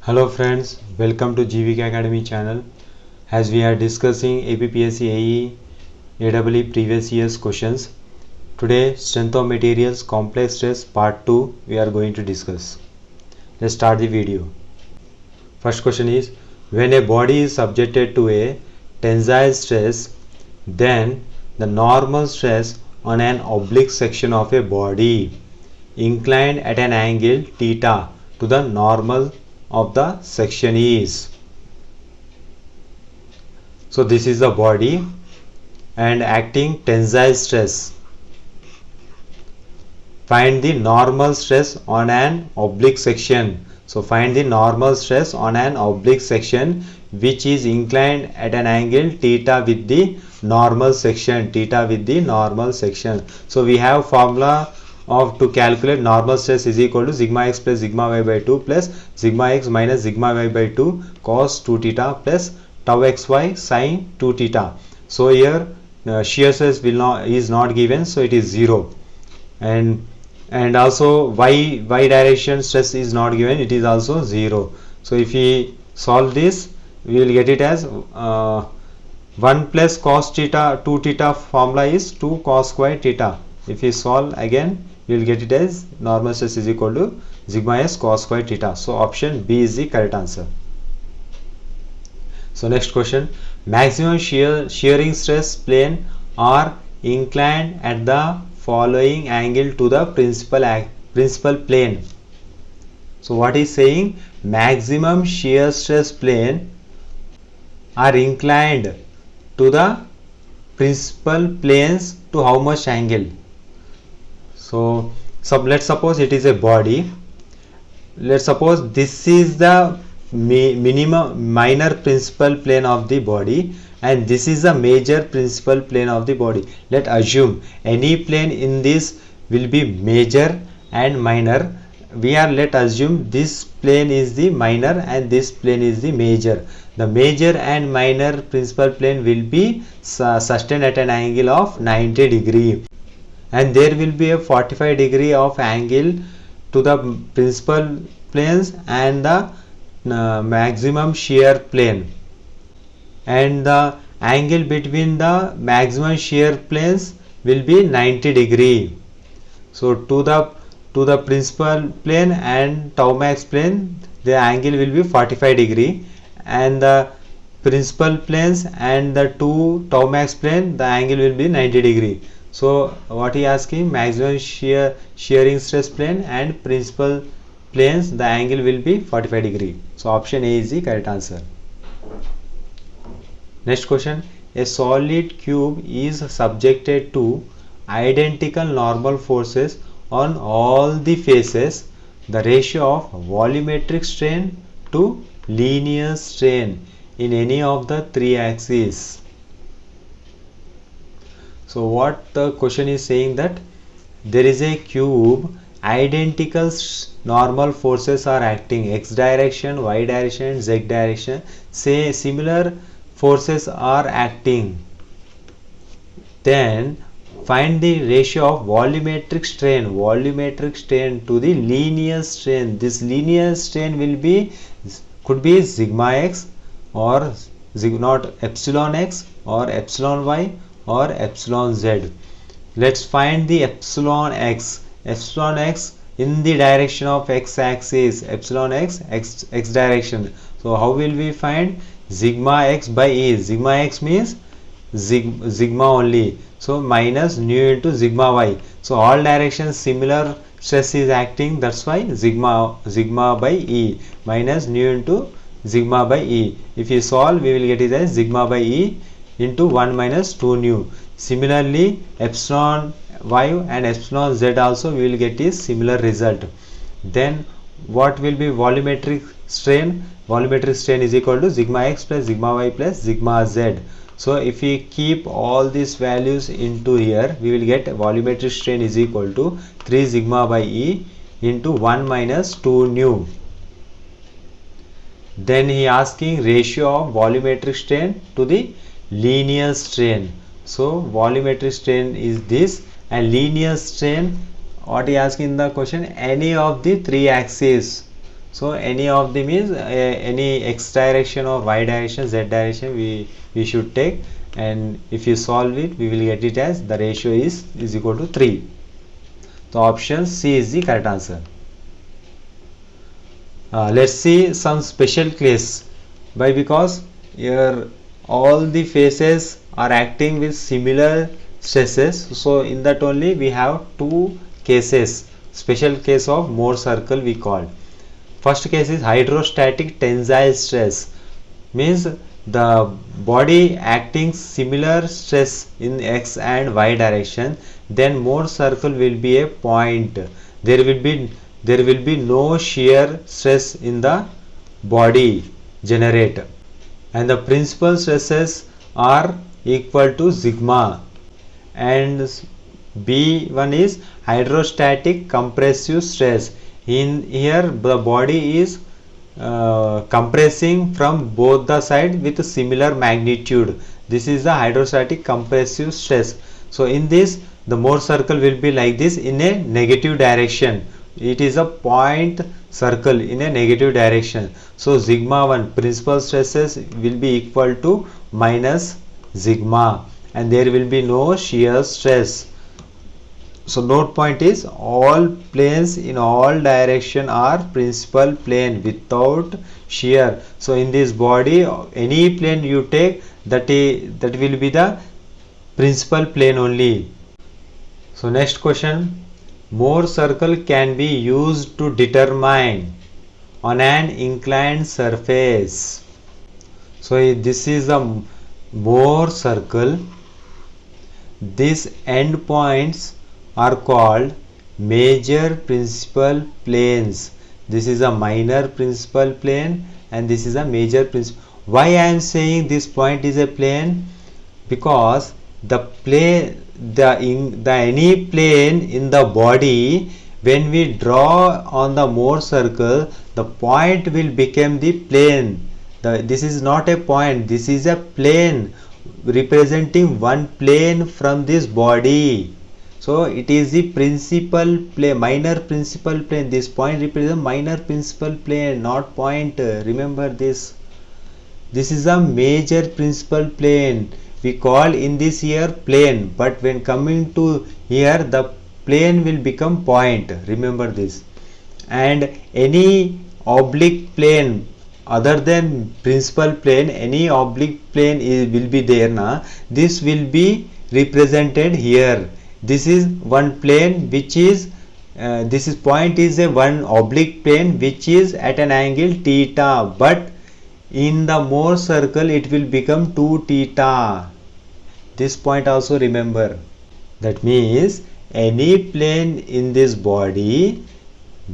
Hello friends, welcome to GVK Academy channel. As we are discussing APPSC AE AEE previous years questions, today strength of materials complex stress part 2 we are going to discuss. Let's start the video. First question is, when a body is subjected to a tensile stress, then the normal stress on an oblique section of a body inclined at an angle theta to the normal of the section is. So this is the body and acting tensile stress. Find the normal stress on an oblique section. So find the normal stress on an oblique section which is inclined at an angle theta with the normal section. So we have formula of to calculate normal stress is equal to sigma x plus sigma y by 2 plus sigma x minus sigma y by 2 cos 2 theta plus tau xy sin 2 theta. So here shear stress is not given, so it is 0, and also y direction stress is not given, it is also 0. So if we solve this, we will get it as 1 plus cos theta 2 theta formula is 2 cos square theta. If we solve again, we will get it as normal stress is equal to sigma s cos square theta. So option B is the correct answer. So next question, maximum shearing stress plane are inclined at the following angle to the principal plane. So what is saying, maximum shear stress plane are inclined to the principal planes to how much angle? So let's suppose it is a body. Let's suppose this is the minor principal plane of the body and this is the major principal plane of the body. Let's assume any plane in this will be major and minor. Let's assume this plane is the minor and this plane is the major. The major and minor principal plane will be sustained at an angle of 90 degree. And there will be a 45 degree of angle to the principal planes and the maximum shear plane, and the angle between the maximum shear planes will be 90 degree. So to the principal plane and tau max plane, the angle will be 45 degree, and the principal planes and the two tau max plane, the angle will be 90 degree. So what he asking, maximum shearing stress plane and principal planes, the angle will be 45 degree. So option A is the correct answer. Next question, a solid cube is subjected to identical normal forces on all the faces. The ratio of volumetric strain to linear strain in any of the three axes. So what the question is saying, that there is a cube, identical normal forces are acting, x direction, y direction, z direction, say similar forces are acting. Then find the ratio of volumetric strain to the linear strain. This linear strain could be sigma x or not epsilon x or epsilon y or epsilon z. Let's find the epsilon x in the direction of x axis, epsilon x direction. So how will we find? Sigma x by E. Sigma x means sigma only, so minus nu into sigma y. So all directions similar stress is acting, that's why sigma by E minus nu into sigma by E. If you solve, we will get it as sigma by E into 1 minus 2 nu. Similarly, epsilon y and epsilon z also we will get is similar result. Then what will be volumetric strain? Volumetric strain is equal to sigma x plus sigma y plus sigma z. So if we keep all these values into here, we will get volumetric strain is equal to 3 sigma by E into 1 minus 2 nu. Then he asking ratio of volumetric strain to the linear strain. So volumetric strain is this, and linear strain, what he asking in the question, any of the three axes. So any of them is any x direction or y direction, z direction we should take, and if you solve it we will get it as the ratio is equal to 3. So option C is the correct answer. Let's see some special case. Why? Because here all the phases are acting with similar stresses, so in that only we have two cases, special case of Mohr circle we call. First case is hydrostatic tensile stress, means the body acting similar stress in x and y direction, then Mohr circle will be a point. There will be no shear stress in the body generate, and the principal stresses are equal to sigma. And B1 is hydrostatic compressive stress. In here the body is compressing from both the side with a similar magnitude. This is the hydrostatic compressive stress. So in this the Mohr circle will be like this in a negative direction. It is a point circle in a negative direction. So sigma 1 principal stresses will be equal to minus sigma, and there will be no shear stress. So note point is all planes in all direction are principal plane without shear. So in this body any plane you take, that will be the principal plane only. So next question, Mohr circle can be used to determine on an inclined surface. So this is a Mohr circle. These endpoints are called major principal planes. This is a minor principal plane and this is a major principal. Why I am saying this point is a plane? Because the any plane in the body, when we draw on the Mohr circle, the point will become the plane. This is not a point, this is a plane representing one plane from this body. So it is the principal plane, minor principal plane. This point represents minor principal plane, not point. Remember this. This is a major principal plane. We call in this here plane, but when coming to here the plane will become point. Remember this. And any oblique plane other than principal plane, any oblique plane will be there now. This will be represented here. This is one plane which is this is point is a one oblique plane which is at an angle theta, but in the Mohr circle it will become 2 theta. This point also remember. That means any plane in this body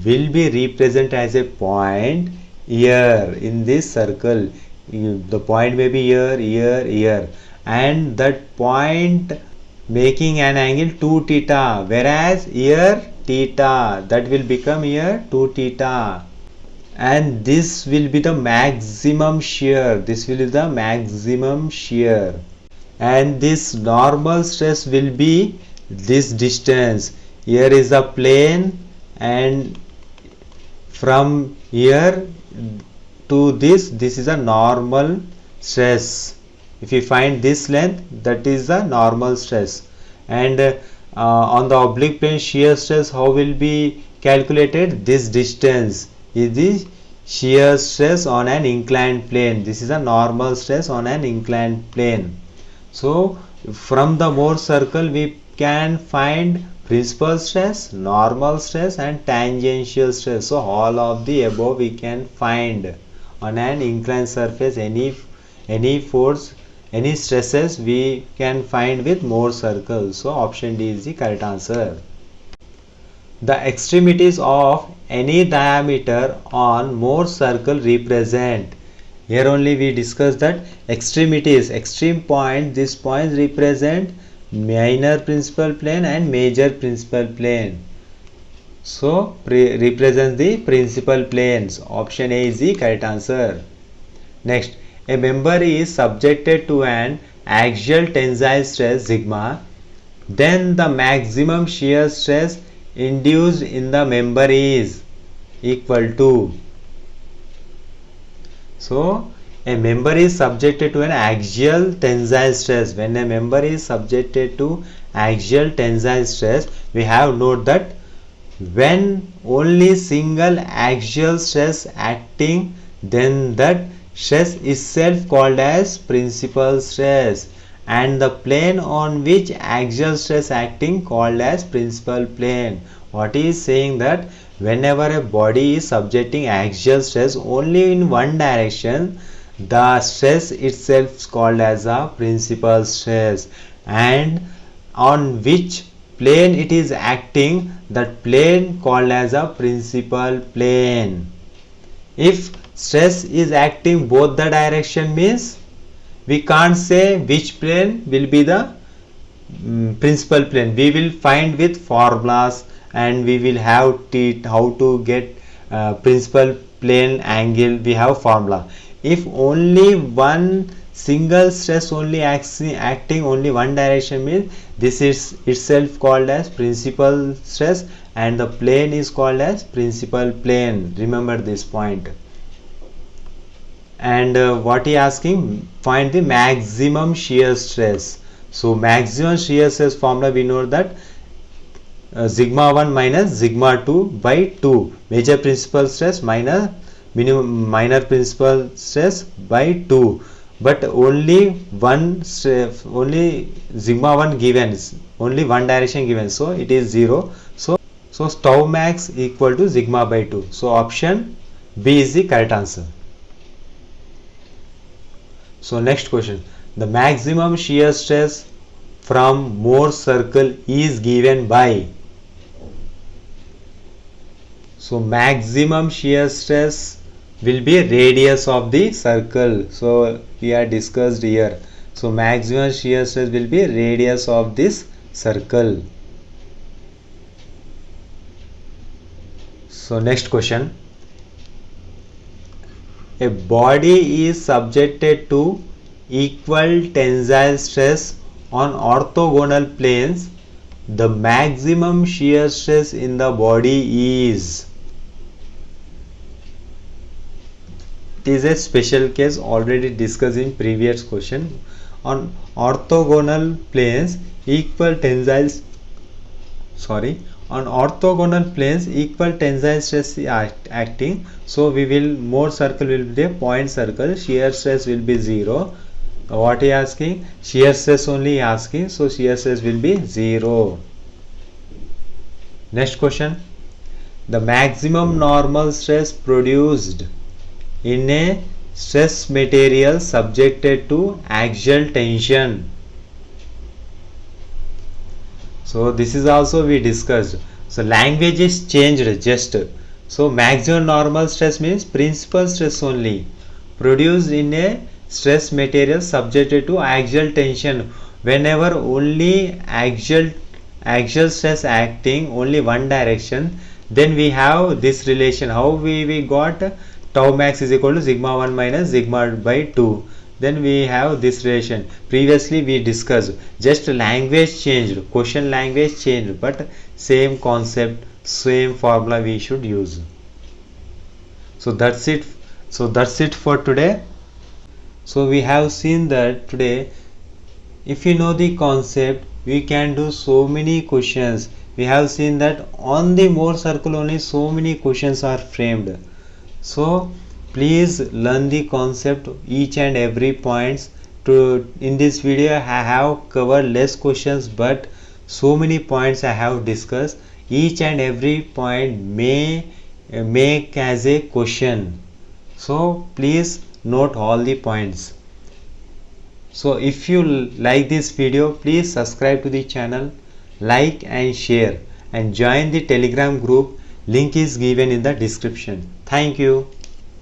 will be represented as a point here in this circle. The point may be here, and that point making an angle 2 theta, whereas here theta, that will become here 2 theta, and this will be the maximum shear. This will be the maximum shear, and this normal stress will be this distance. Here is the plane, and from here to this is a normal stress. If you find this length, that is the normal stress. And on the oblique plane shear stress, how will be calculated? This distance is the shear stress on an inclined plane. This is a normal stress on an inclined plane. So from the Mohr circle we can find principal stress, normal stress and tangential stress. So all of the above we can find on an inclined surface. Any force, any stresses we can find with Mohr circle. So option D is the correct answer. The extremities of any diameter on Mohr circle represent. Here only we discussed that extremities, extreme point, these points represent minor principal plane and major principal plane. So represents the principal planes. Option A is the correct answer. Next, a member is subjected to an axial tensile stress sigma, then the maximum shear stress induced in the member is equal to. So a member is subjected to an axial tensile stress. When a member is subjected to axial tensile stress, we have note that when only single axial stress acting, then that stress itself called as principal stress, and the plane on which axial stress acting called as principal plane. What he is saying that whenever a body is subjecting axial stress only in one direction, the stress itself is called as a principal stress, and on which plane it is acting, that plane called as a principal plane. If stress is acting both the direction, means we can't say which plane will be the principal plane. We will find with formulas, and we will have how to get principal plane angle. We have formula. If only one single stress only acting only one direction, means this is itself called as principal stress, and the plane is called as principal plane. Remember this point. And what he asking, find the maximum shear stress. So maximum shear stress formula, we know that sigma 1 minus sigma 2 by 2, major principal stress minus minor principal stress by 2, but only one stress, only sigma 1 given, only one direction given, so it is 0. So tau max equal to sigma by 2. So option B is the correct answer. So next question, the maximum shear stress from Mohr circle is given by. So maximum shear stress will be radius of the circle. So we are discussed here. So maximum shear stress will be radius of this circle. So next question, a body is subjected to equal tensile stress on orthogonal planes. The maximum shear stress in the body is. It is a special case already discussed in previous question. On orthogonal planes equal tensile, on orthogonal planes equal tensile stress is acting. So we will, Mohr circle will be a point circle, shear stress will be 0. What he asking, shear stress only asking, so shear stress will be 0. Next question, the maximum normal stress produced in a stress material subjected to axial tension. So this is also we discussed. So language is changed just. So maximum normal stress means principal stress only produced in a stress material subjected to axial tension. Whenever only axial stress acting only one direction, then we have this relation. How we got tau max is equal to sigma 1 minus sigma by 2. Then we have this relation. Previously we discussed, just language changed, question language changed, but same concept, same formula we should use. So that's it. So that's it for today. So we have seen that today, if you know the concept, we can do so many questions. We have seen that on the Mohr circle only so many questions are framed. So please learn the concept, each and every points. In this video I have covered less questions, but so many points I have discussed. Each and every point may make as a question. So please note all the points. So if you like this video, please subscribe to the channel, like and share, and join the Telegram group. Link is given in the description. Thank you.